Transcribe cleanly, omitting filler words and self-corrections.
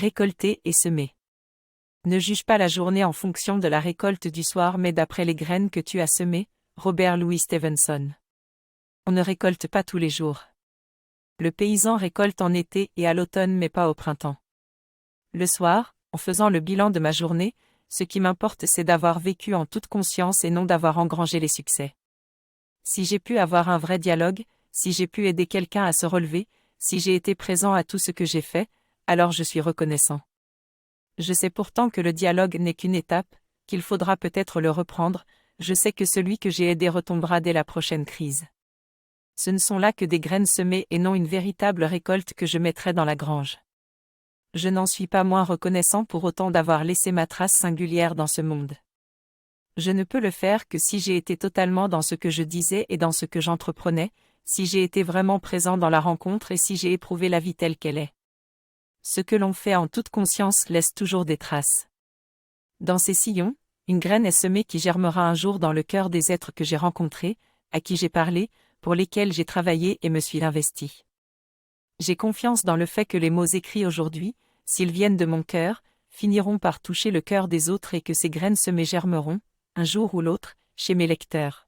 Récolter et semer. Ne juge pas la journée en fonction de la récolte du soir mais d'après les graines que tu as semées. Robert Louis Stevenson. On ne récolte pas tous les jours. Le paysan récolte en été et à l'automne mais pas au printemps. Le soir, en faisant le bilan de ma journée, ce qui m'importe c'est d'avoir vécu en toute conscience et non d'avoir engrangé les succès. Si j'ai pu avoir un vrai dialogue, si j'ai pu aider quelqu'un à se relever, si j'ai été présent à tout ce que j'ai fait, alors je suis reconnaissant. Je sais pourtant que le dialogue n'est qu'une étape, qu'il faudra peut-être le reprendre, je sais que celui que j'ai aidé retombera dès la prochaine crise. Ce ne sont là que des graines semées et non une véritable récolte que je mettrai dans la grange. Je n'en suis pas moins reconnaissant pour autant d'avoir laissé ma trace singulière dans ce monde. Je ne peux le faire que si j'ai été totalement dans ce que je disais et dans ce que j'entreprenais, si j'ai été vraiment présent dans la rencontre et si j'ai éprouvé la vie telle qu'elle est. Ce que l'on fait en toute conscience laisse toujours des traces. Dans ces sillons, une graine est semée qui germera un jour dans le cœur des êtres que j'ai rencontrés, à qui j'ai parlé, pour lesquels j'ai travaillé et me suis investi. J'ai confiance dans le fait que les mots écrits aujourd'hui, s'ils viennent de mon cœur, finiront par toucher le cœur des autres et que ces graines semées germeront, un jour ou l'autre, chez mes lecteurs.